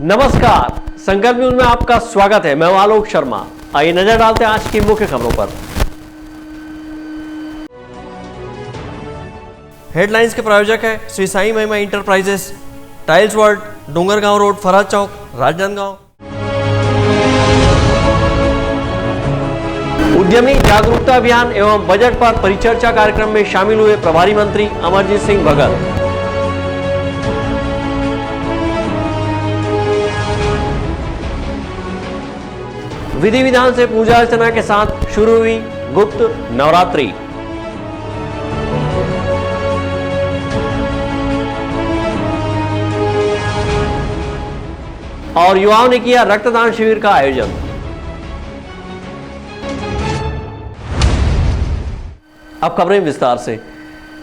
नमस्कार, संकल्प न्यूज में आपका स्वागत है। मैं हूं आलोक शर्मा। आइए नजर डालते हैं आज की मुख्य खबरों पर। हेडलाइंस के प्रायोजक है Shri Sai Mahima enterprises, tiles world, Dongargaon road, Farhad Chowk, Rajnandgaon. उद्यमी जागरूकता अभियान एवं बजट पर परिचर्चा कार्यक्रम में शामिल हुए प्रभारी मंत्री अमरजीत सिंह भगत। विधि विधान से पूजा अर्चना के साथ शुरू हुई गुप्त नवरात्रि। और युवाओं ने किया रक्तदान शिविर का आयोजन। अब खबरें विस्तार से।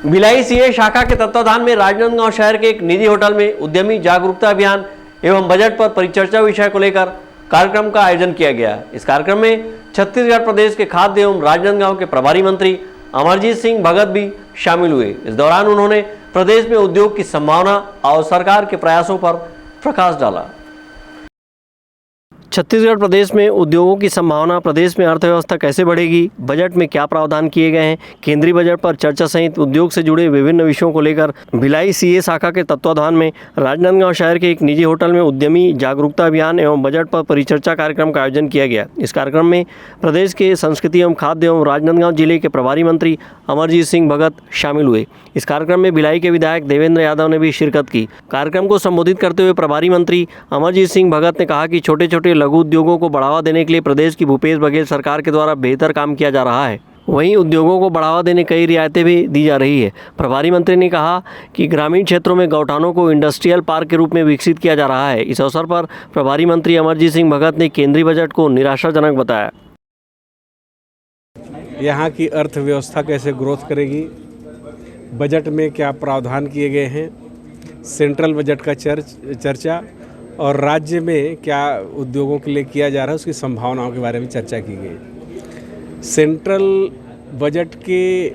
भिलाई सीए शाखा के तत्वाधान में राजनांदगांव शहर के एक निजी होटल में उद्यमी जागरूकता अभियान एवं बजट पर परिचर्चा विषय को लेकर कार्यक्रम का आयोजन किया गया। इस कार्यक्रम में छत्तीसगढ़ प्रदेश के खाद्य एवं राजनांदगांव के प्रभारी मंत्री अमरजीत सिंह भगत भी शामिल हुए। इस दौरान उन्होंने प्रदेश में उद्योग की संभावना और सरकार के प्रयासों पर प्रकाश डाला। छत्तीसगढ़ प्रदेश में उद्योगों की संभावना, प्रदेश में अर्थव्यवस्था कैसे बढ़ेगी, बजट में क्या प्रावधान किए गए हैं, केंद्रीय बजट पर चर्चा सहित उद्योग से जुड़े विभिन्न विषयों को लेकर भिलाई सीए शाखा के तत्वाधान में राजनांदगांव शहर के एक निजी होटल में उद्यमी जागरूकता अभियान एवं बजट पर परिचर्चा कार्यक्रम का आयोजन किया गया। इस कार्यक्रम में प्रदेश के संस्कृति एवं खाद्य एवं राजनांदगांव जिले के प्रभारी मंत्री अमरजीत सिंह भगत शामिल हुए। इस कार्यक्रम में भिलाई के विधायक देवेंद्र यादव ने भी शिरकत की। कार्यक्रम को संबोधित करते हुए प्रभारी मंत्री अमरजीत सिंह भगत ने कहा कि छोटे छोटे लघु उद्योगों को बढ़ावा देने के लिए प्रदेश की भूपेश बघेल सरकार के द्वारा बेहतर काम किया जा रहा है। वहीं उद्योगों को बढ़ावा देने कई रियायतें भी दी जा रही है। प्रभारी मंत्री ने कहा कि ग्रामीण क्षेत्रों में गौठानों को इंडस्ट्रियल पार्क के रूप में विकसित किया जा रहा है। इस अवसर पर प्रभारी मंत्री अमरजीत सिंह भगत ने केंद्रीय बजट को निराशाजनक बताया। यहाँ की अर्थव्यवस्था कैसे ग्रोथ करेगी, बजट में क्या प्रावधान किए गए हैं, सेंट्रल बजट का चर्चा और राज्य में क्या उद्योगों के लिए किया जा रहा है उसकी संभावनाओं के बारे में चर्चा की गई। सेंट्रल बजट के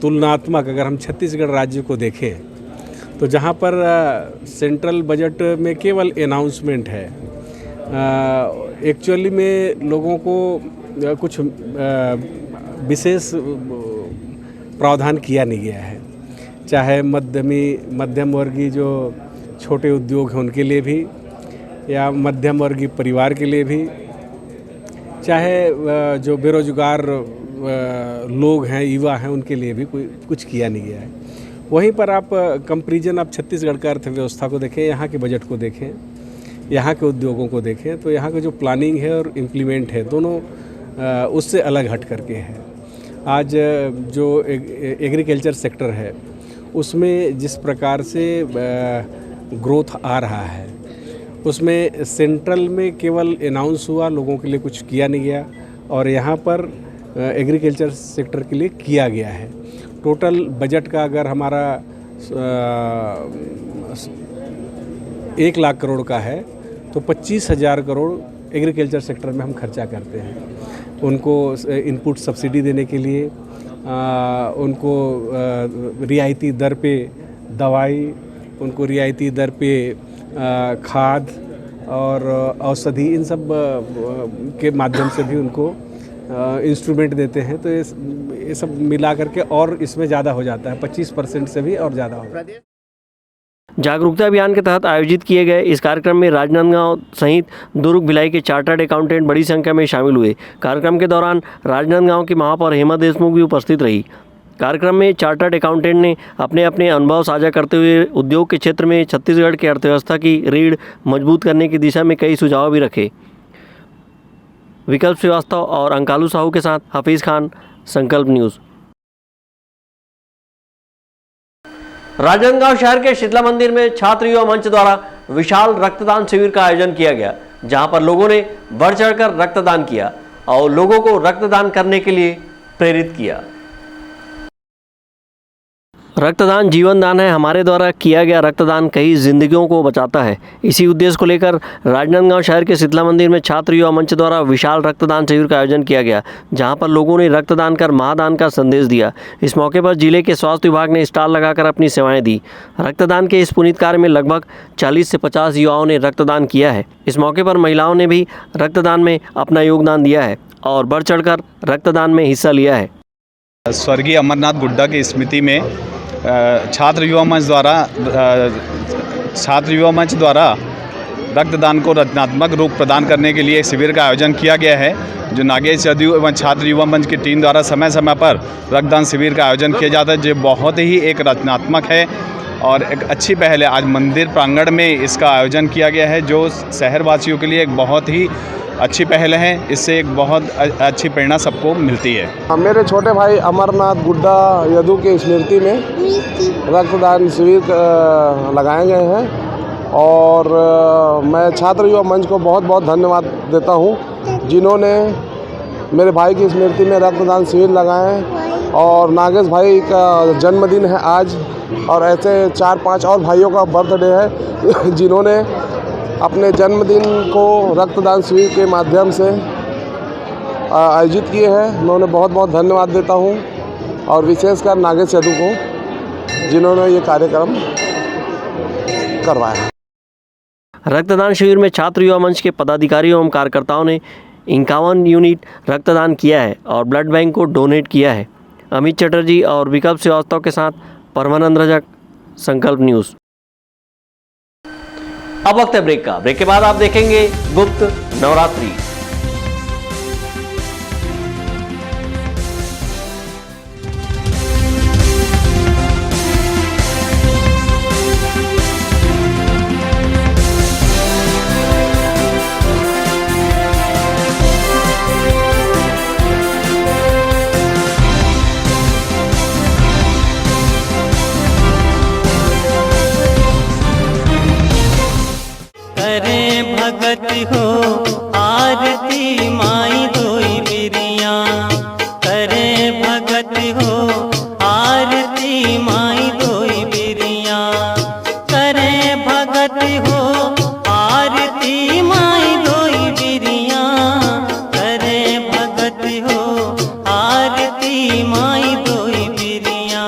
तुलनात्मक अगर हम छत्तीसगढ़ राज्य को देखें तो जहाँ पर सेंट्रल बजट में केवल अनाउंसमेंट है, एक्चुअली में लोगों को कुछ विशेष प्रावधान किया नहीं गया है। चाहे मध्यम वर्गीय जो छोटे उद्योग हैं उनके लिए भी, या मध्यम वर्गीय परिवार के लिए भी, चाहे जो बेरोजगार लोग हैं, युवा हैं, उनके लिए भी कुछ किया नहीं गया है। वहीं पर आप कंपैरिजन आप छत्तीसगढ़ का अर्थव्यवस्था को देखें, यहाँ के बजट को देखें, यहाँ के उद्योगों को देखें तो यहाँ का जो प्लानिंग है और इम्प्लीमेंट है दोनों उससे अलग हट करके है। आज जो एग्रीकल्चर सेक्टर है उसमें जिस प्रकार से ग्रोथ आ रहा है उसमें सेंट्रल में केवल अनाउंस हुआ, लोगों के लिए कुछ किया नहीं गया, और यहाँ पर एग्रीकल्चर सेक्टर के लिए किया गया है। टोटल बजट का अगर हमारा 1 लाख करोड़ का है तो 25,000 करोड़ एग्रीकल्चर सेक्टर में हम खर्चा करते हैं। उनको इनपुट सब्सिडी देने के लिए, उनको रियायती दर पे दवाई, उनको रियायती दर पे खाद और औषधि, इन सब के माध्यम से भी उनको इंस्ट्रूमेंट देते हैं। तो ये सब मिला करके और इसमें ज़्यादा हो जाता है, 25% से भी और ज़्यादा हो। जागरूकता अभियान के तहत आयोजित किए गए इस कार्यक्रम में राजनांदगांव सहित दुर्ग, भिलाई के चार्टर्ड अकाउंटेंट बड़ी संख्या में शामिल हुए। कार्यक्रम के दौरान राजनांदगांव की महापौर हेमा देशमुख भी उपस्थित रही। कार्यक्रम में चार्टर्ड अकाउंटेंट ने अपने अनुभव साझा करते हुए उद्योग के क्षेत्र में छत्तीसगढ़ की अर्थव्यवस्था की रीढ़ मजबूत करने की दिशा में कई सुझाव भी रखे। विकल्प श्रीवास्तव और अंकालू साहू के साथ हफीज़ खान, संकल्प न्यूज़। राजनांदगांव शहर के शीतला मंदिर में छात्र युवा मंच द्वारा विशाल रक्तदान शिविर का आयोजन किया गया, जहां पर लोगों ने बढ़ चढ़कर रक्तदान किया और लोगों को रक्तदान करने के लिए प्रेरित किया। रक्तदान जीवन दान है। हमारे द्वारा किया गया रक्तदान कई जिंदगियों को बचाता है। इसी उद्देश्य को लेकर राजनांदगांव शहर के शीतला मंदिर में छात्र युवा मंच द्वारा विशाल रक्तदान शिविर का आयोजन किया गया, जहां पर लोगों ने रक्तदान कर महादान का संदेश दिया। इस मौके पर जिले के स्वास्थ्य विभाग ने स्टॉल लगाकर अपनी सेवाएं दी। रक्तदान के इस पुनीत कार्य में लगभग 40 से 50 युवाओं ने रक्तदान किया है। इस मौके पर महिलाओं ने भी रक्तदान में अपना योगदान दिया है और बढ़ चढ़कर रक्तदान में हिस्सा लिया है। स्वर्गीय अमरनाथ गुड्डा की स्मृति में छात्र युवा मंच द्वारा रक्तदान को रचनात्मक रूप प्रदान करने के लिए शिविर का आयोजन किया गया है, जो नागेश जदयू एवं छात्र युवा मंच की टीम द्वारा समय समय पर रक्तदान शिविर का आयोजन किया जाता है, जो बहुत ही एक रचनात्मक है और एक अच्छी पहल है। आज मंदिर प्रांगण में इसका आयोजन किया गया है, जो शहरवासियों के लिए एक बहुत ही अच्छी पहल है। इससे एक बहुत अच्छी प्रेरणा सबको मिलती है। मेरे छोटे भाई अमरनाथ गुड्डा यदू की स्मृति में रक्तदान शिविर लगाए गए हैं और मैं छात्र युवा मंच को बहुत बहुत धन्यवाद देता हूं, जिन्होंने मेरे भाई की स्मृति में रक्तदान शिविर लगाए। और नागेश भाई का जन्मदिन है आज, और ऐसे 4-5 और भाइयों का बर्थडे है, जिन्होंने अपने जन्मदिन को रक्तदान शिविर के माध्यम से आयोजित किए हैं। मैं उन्हें बहुत बहुत धन्यवाद देता हूं, और विशेषकर नागेश यदू को, जिन्होंने ये कार्यक्रम करवाया। रक्तदान शिविर में छात्र युवा मंच के पदाधिकारियों एवं कार्यकर्ताओं ने 51 यूनिट रक्तदान किया है और ब्लड बैंक को डोनेट किया है। अमित चटर्जी और विकल्प श्रीवास्तव के साथ परमानंद रजक, संकल्प न्यूज़। अब वक्त है ब्रेक का। ब्रेक के बाद आप देखेंगे गुप्त नवरात्रि। भगत हो आरती माई धोई बिरिया, करे भगत हो आरती माई धोई बिरिया, करे भगत हो आरती माई धोई बिरिया, करे भगत हो आरती माई धोई बिरिया।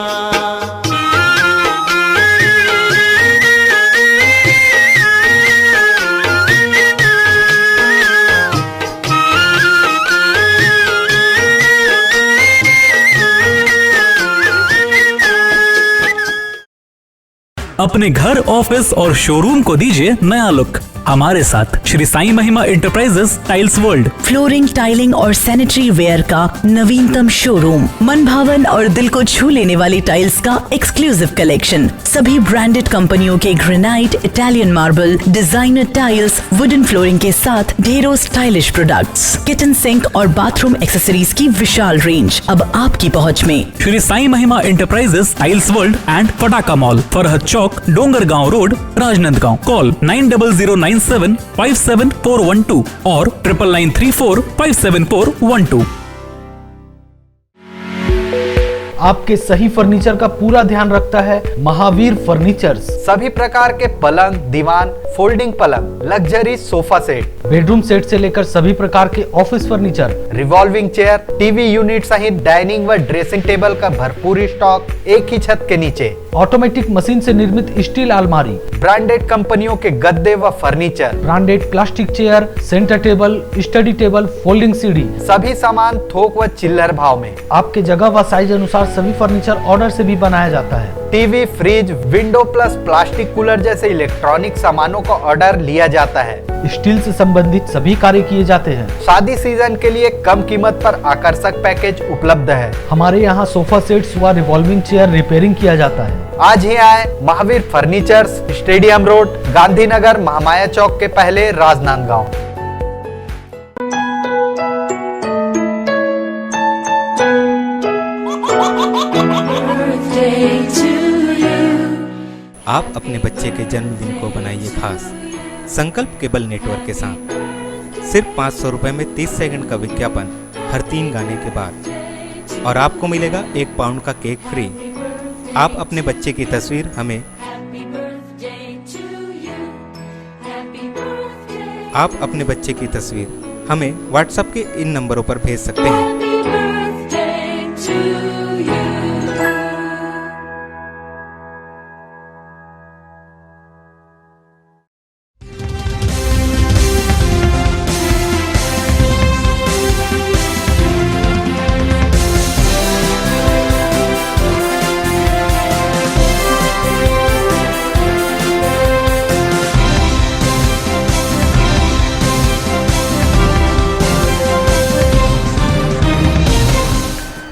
अपने घर, ऑफिस और शोरूम को दीजिए नया लुक हमारे साथ Shri Sai Mahima enterprises tiles world. Flooring, tiling और सैनिटरी वेयर का नवीनतम शोरूम, मन भावन और दिल को छू लेने वाली टाइल्स का एक्सक्लूसिव कलेक्शन, सभी ब्रांडेड कंपनियों के granite, Italian marble, designer tiles, wooden flooring के साथ ढेरों स्टाइलिश प्रोडक्ट्स, किचन सिंक और बाथरूम एक्सेसरीज की विशाल रेंज अब आपकी पहुंच में। Shri Sai Mahima enterprises tiles world and Pataka mall, Farhad Chowk, Dongargaon road, Rajnandgaon. Call 9009757412 और 9934574112। आपके सही फर्नीचर का पूरा ध्यान रखता है महावीर फर्नीचर्स। सभी प्रकार के पलंग, दीवान, फोल्डिंग पलंग, luxury sofa set, bedroom set से लेकर सभी प्रकार के office furniture, revolving chair, TV unit सहित डाइनिंग व ड्रेसिंग टेबल का भरपूर स्टॉक एक ही छत के नीचे। ऑटोमेटिक मशीन से निर्मित स्टील अलमारी, ब्रांडेड कंपनियों के गद्दे व furniture, branded plastic chair, centre table, study table, folding सीढ़ी, सभी सामान थोक व चिल्लर भाव में। आपके जगह व साइज अनुसार सभी फर्नीचर ऑर्डर से भी बनाया जाता है। TV, fridge, window plus plastic cooler जैसे इलेक्ट्रॉनिक सामानों का ऑर्डर लिया जाता है। स्टील से संबंधित सभी कार्य किए जाते हैं। शादी सीजन के लिए कम कीमत पर आकर्षक पैकेज उपलब्ध है। हमारे यहाँ सोफा सेट्स व रिवॉल्विंग चेयर रिपेयरिंग किया जाता है। आज ही आए Mahavir furnitures, stadium road, Gandhinagar, Mahamaya Chowk के पहले, राजनांदगांव। आप अपने बच्चे के जन्मदिन को बनाइए खास संकल्प केबल नेटवर्क के साथ। सिर्फ 500 रुपये में 30 सेकंड का विज्ञापन हर 3 गाने के बाद, और आपको मिलेगा 1 पाउंड का केक फ्री। आप अपने बच्चे की तस्वीर हमें व्हाट्सएप के इन नंबरों पर भेज सकते हैं।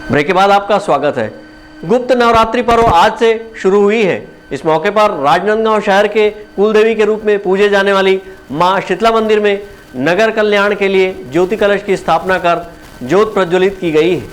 ब्रेक के बाद आपका स्वागत है। गुप्त नवरात्रि पर्व आज से शुरू हुई है। इस मौके पर राजनांदगांव शहर के कुलदेवी के रूप में पूजे जाने वाली मां शीतला मंदिर में नगर कल्याण के लिए ज्योति कलश की स्थापना कर ज्योत प्रज्वलित की गई है।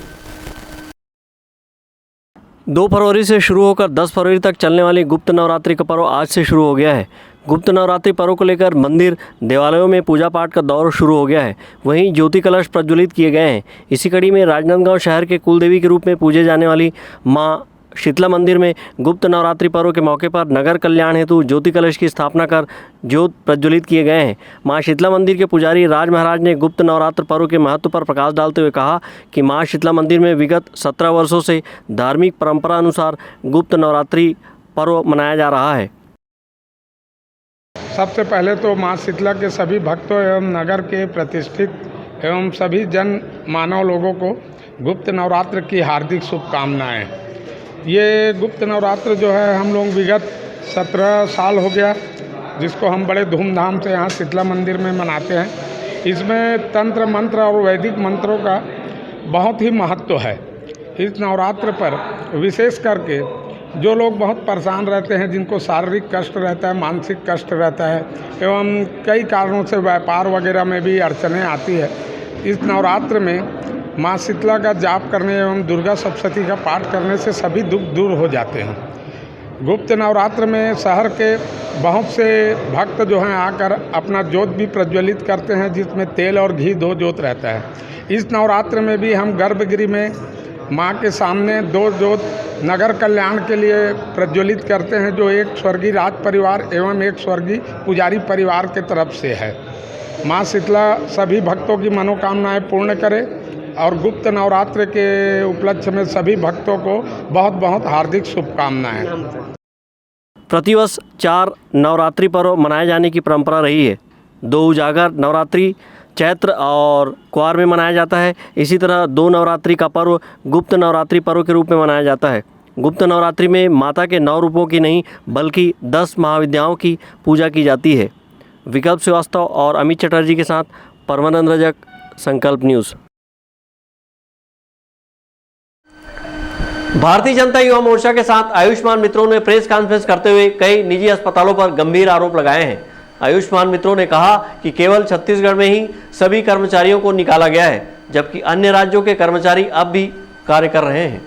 2 फरवरी से शुरू होकर 10 फरवरी तक चलने वाली गुप्त नवरात्रि का पर्व आज से शुरू हो गया है। गुप्त नवरात्रि पर्व को लेकर मंदिर देवालयों में पूजा पाठ का दौर शुरू हो गया है। वहीं ज्योति कलश प्रज्वलित किए गए हैं। इसी कड़ी में राजनांदगांव शहर के कुलदेवी के रूप में पूजे जाने वाली मां शीतला मंदिर में गुप्त नवरात्रि पर्व के मौके पर नगर कल्याण हेतु ज्योति कलश की स्थापना कर ज्योत प्रज्वलित किए गए हैं। मां शीतला मंदिर के पुजारी राज महाराज ने गुप्त नवरात्र पर्व के महत्व पर प्रकाश डालते हुए कहा कि मां शीतला मंदिर में विगत 17 वर्षों से धार्मिक परंपरा अनुसार गुप्त नवरात्रि पर्व मनाया जा रहा है। सबसे पहले तो मां शीतला के सभी भक्तों एवं नगर के प्रतिष्ठित एवं सभी जन मानव लोगों को गुप्त नवरात्र की हार्दिक शुभकामनाएं। ये गुप्त नवरात्र जो है हम लोग विगत 17 साल हो गया, जिसको हम बड़े धूमधाम से यहाँ शीतला मंदिर में मनाते हैं। इसमें तंत्र मंत्र और वैदिक मंत्रों का बहुत ही महत्व है। इस नवरात्र पर विशेष करके जो लोग बहुत परेशान रहते हैं, जिनको शारीरिक कष्ट रहता है, मानसिक कष्ट रहता है एवं कई कारणों से व्यापार वगैरह में भी अड़चनें आती है, इस नवरात्र में मां शीतला का जाप करने एवं दुर्गा सप्तशती का पाठ करने से सभी दुख दूर हो जाते हैं। गुप्त नवरात्र में शहर के बहुत से भक्त जो हैं आकर अपना ज्योत भी प्रज्वलित करते हैं, जिसमें तेल और घी 2 ज्योत रहता है। इस नवरात्र में भी हम गर्भगृह में माँ के सामने 2 ज्योत नगर कल्याण के लिए प्रज्वलित करते हैं, जो एक स्वर्गीय राज परिवार एवं एक स्वर्गीय पुजारी परिवार के तरफ से है। माँ शीतला सभी भक्तों की मनोकामनाएं पूर्ण करे और गुप्त नवरात्र के उपलक्ष्य में सभी भक्तों को बहुत बहुत हार्दिक शुभकामनाएं। प्रतिवर्ष 4 नवरात्रि पर्व मनाए जाने की परंपरा रही है। 2 उजागर नवरात्रि चैत्र और क्वार में मनाया जाता है। इसी तरह 2 नवरात्रि का पर्व गुप्त नवरात्रि पर्व के रूप में मनाया जाता है। गुप्त नवरात्रि में माता के 9 रूपों की नहीं बल्कि 10 महाविद्याओं की पूजा की जाती है। विकल्प श्रीवास्तव और अमित चटर्जी के साथ परमानंद रजक, संकल्प न्यूज़। भारतीय जनता युवा मोर्चा के साथ आयुष्मान मित्रों ने प्रेस कॉन्फ्रेंस करते हुए कई निजी अस्पतालों पर गंभीर आरोप लगाए हैं। आयुष्मान मित्रों ने कहा कि केवल छत्तीसगढ़ में ही सभी कर्मचारियों को निकाला गया है, जबकि अन्य राज्यों के कर्मचारी अब भी कार्य कर रहे हैं।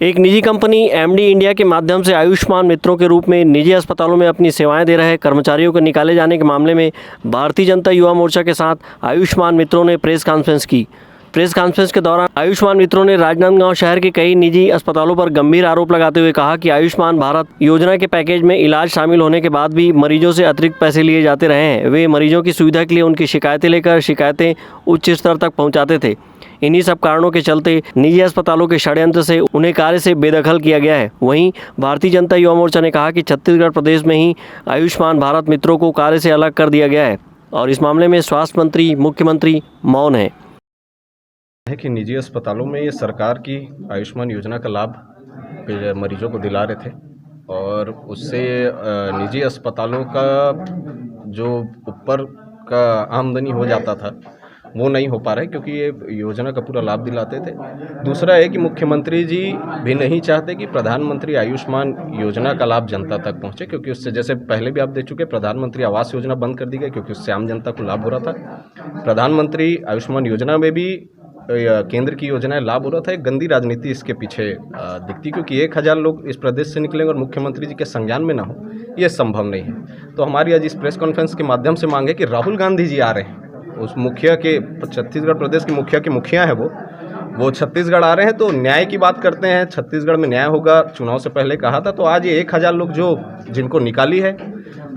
एक निजी कंपनी एमडी इंडिया के माध्यम से आयुष्मान मित्रों के रूप में निजी अस्पतालों में अपनी सेवाएं दे रहे कर्मचारियों को निकाले जाने के मामले में भारतीय जनता युवा मोर्चा के साथ आयुष्मान मित्रों ने प्रेस कॉन्फ्रेंस की। प्रेस कॉन्फ्रेंस के दौरान आयुष्मान मित्रों ने राजनांदगांव शहर के कई निजी अस्पतालों पर गंभीर आरोप लगाते हुए कहा कि आयुष्मान भारत योजना के पैकेज में इलाज शामिल होने के बाद भी मरीजों से अतिरिक्त पैसे लिए जाते रहे हैं। वे मरीजों की सुविधा के लिए उनकी शिकायतें लेकर शिकायतें उच्च स्तर तक पहुंचाते थे। इन्हीं सब कारणों के चलते निजी अस्पतालों के षड्यंत्र से उन्हें कार्य से बेदखल किया गया है। वहीं भारतीय जनता युवा मोर्चा ने कहा कि छत्तीसगढ़ प्रदेश में ही आयुष्मान भारत मित्रों को कार्य से अलग कर दिया गया है और इस मामले में स्वास्थ्य मंत्री, मुख्यमंत्री मौन है कि निजी अस्पतालों में ये सरकार की आयुष्मान योजना का लाभ मरीजों को दिला रहे थे और उससे निजी अस्पतालों का जो ऊपर का आमदनी हो जाता था वो नहीं हो पा रहा है, क्योंकि ये योजना का पूरा लाभ दिलाते थे। दूसरा है कि मुख्यमंत्री जी भी नहीं चाहते कि प्रधानमंत्री आयुष्मान योजना का लाभ जनता तक पहुंचे, क्योंकि उससे जैसे पहले भी आप देख चुके प्रधानमंत्री आवास योजना बंद कर दी गई, क्योंकि उससे आम जनता को लाभ हो रहा था। प्रधानमंत्री आयुष्मान योजना में भी केंद्र की योजनाएं लाभ हो रहा था। एक गंदी राजनीति इसके पीछे दिखती, क्योंकि 1000 लोग इस प्रदेश से निकलेंगे और मुख्यमंत्री जी के संज्ञान में ना हो, ये संभव नहीं है। तो हमारी आज इस प्रेस कॉन्फ्रेंस के माध्यम से मांग है कि राहुल गांधी जी आ रहे हैं, उस मुखिया के छत्तीसगढ़ प्रदेश के मुखिया हैं, वो छत्तीसगढ़ आ रहे हैं तो न्याय की बात करते हैं, छत्तीसगढ़ में न्याय होगा, चुनाव से पहले कहा था। तो आज ये 1000 लोग जो जिनको निकाली है,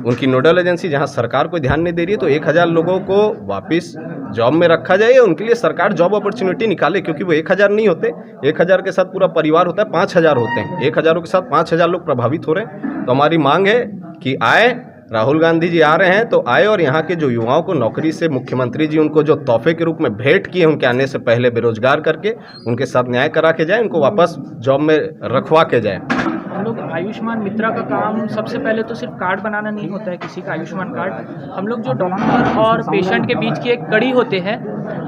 उनकी नोडल एजेंसी जहां सरकार कोई ध्यान नहीं दे रही है, तो 1000 लोगों को वापस जॉब में रखा जाए, उनके लिए सरकार जॉब अपॉर्चुनिटी निकाले, क्योंकि वो 1000 नहीं होते, 1000 के साथ पूरा परिवार होता है, 5000 होते हैं, 1000 के साथ 5000 लोग प्रभावित हो रहे हैं। तो हमारी मांग है कि आए, राहुल गांधी जी आ रहे हैं तो आए, और यहाँ के जो युवाओं को नौकरी से मुख्यमंत्री जी उनको जो तोहफे के रूप में भेंट किए उनके आने से पहले बेरोजगार करके उनके साथ न्याय करा के जाए, उनको वापस जॉब में रखवा के जाए। हम लोग आयुष्मान मित्रा का काम सबसे पहले तो सिर्फ कार्ड बनाना नहीं होता है किसी का आयुष्मान कार्ड, हम लोग जो डॉक्टर और पेशेंट के बीच की एक कड़ी होते हैं।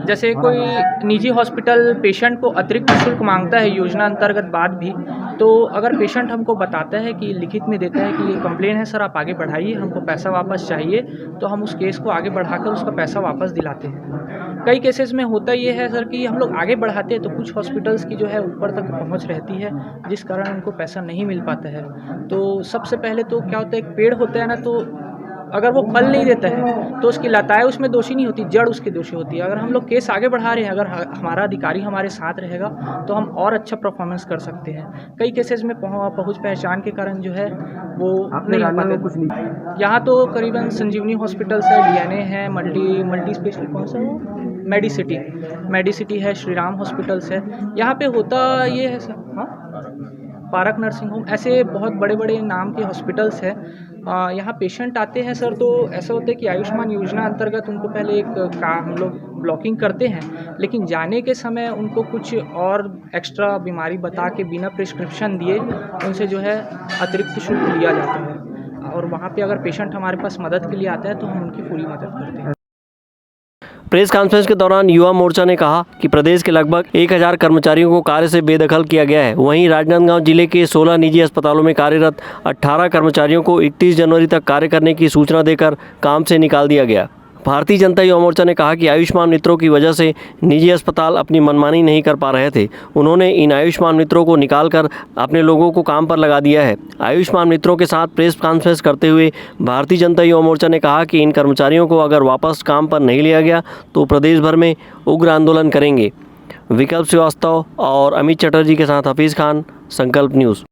जैसे कोई निजी हॉस्पिटल पेशेंट को अतिरिक्त शुल्क मांगता है योजना अंतर्गत बाद भी, तो अगर पेशेंट हमको बताता है कि लिखित में देता है कि ये कंप्लेन है सर, आप आगे बढ़ाइए, हमको पैसा वापस चाहिए, तो हम उस केस को आगे बढ़ाकर उसका पैसा वापस दिलाते हैं। कई केसेस में होता ये है सर कि हम लोग आगे बढ़ाते हैं तो कुछ हॉस्पिटल्स की जो है ऊपर तक पहुंच रहती है, जिस कारण उनको पैसा नहीं मिल पाता है। तो सबसे पहले तो क्या होता है, एक पेड़ होता है ना, तो अगर वो फल नहीं देता है तो उसकी लताएं उसमें दोषी नहीं होती, जड़ उसकी दोषी होती है। अगर हम लोग केस आगे बढ़ा रहे हैं, अगर हमारा अधिकारी हमारे साथ रहेगा तो हम और अच्छा परफॉर्मेंस कर सकते हैं। कई केसेस में पहुंच पहचान के कारण जो है वो नहीं हो पाते। यहाँ तो करीबन संजीवनी हॉस्पिटल्स है, डीएनए है, मल्टी स्पेशल कौन सा है, मेडिसिटी है, श्री राम हॉस्पिटल्स है। यहाँ पे होता ये है सर, हाँ, पारक नर्सिंग होम, ऐसे बहुत बड़े बड़े नाम के हॉस्पिटल्स हैं। यहाँ पेशेंट आते हैं सर, तो ऐसा होता है कि आयुष्मान योजना अंतर्गत उनको पहले हम लोग ब्लॉकिंग करते हैं, लेकिन जाने के समय उनको कुछ और एक्स्ट्रा बीमारी बता के बिना प्रिस्क्रिप्शन दिए उनसे जो है अतिरिक्त शुल्क लिया जाता है। और वहाँ पे अगर पेशेंट हमारे पास मदद के लिए आता है तो हम उनकी पूरी मदद करते हैं। प्रेस कॉन्फ्रेंस के दौरान युवा मोर्चा ने कहा कि प्रदेश के लगभग 1000 कर्मचारियों को कार्य से बेदखल किया गया है। वहीं राजनांदगांव जिले के 16 निजी अस्पतालों में कार्यरत 18 कर्मचारियों को 31 जनवरी तक कार्य करने की सूचना देकर काम से निकाल दिया गया। भारतीय जनता युवा मोर्चा ने कहा कि आयुष्मान मित्रों की वजह से निजी अस्पताल अपनी मनमानी नहीं कर पा रहे थे। उन्होंने इन आयुष्मान मित्रों को निकालकर अपने लोगों को काम पर लगा दिया है। आयुष्मान मित्रों के साथ प्रेस कॉन्फ्रेंस करते हुए भारतीय जनता युवा मोर्चा ने कहा कि इन कर्मचारियों को अगर वापस काम पर नहीं लिया गया तो प्रदेश भर में उग्र आंदोलन करेंगे। विकल्प श्रीवास्तव और अमित चटर्जी के साथ हफीज़ खान, संकल्प न्यूज़।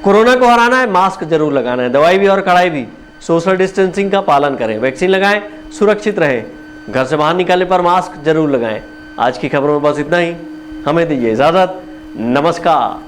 कोरोना को हराना है, मास्क जरूर लगाना है, दवाई भी और कड़ाई भी, सोशल डिस्टेंसिंग का पालन करें, वैक्सीन लगाएं, सुरक्षित रहें, घर से बाहर निकलने पर मास्क जरूर लगाएं। आज की खबरों में बस इतना ही, हमें दीजिए इजाज़त, नमस्कार।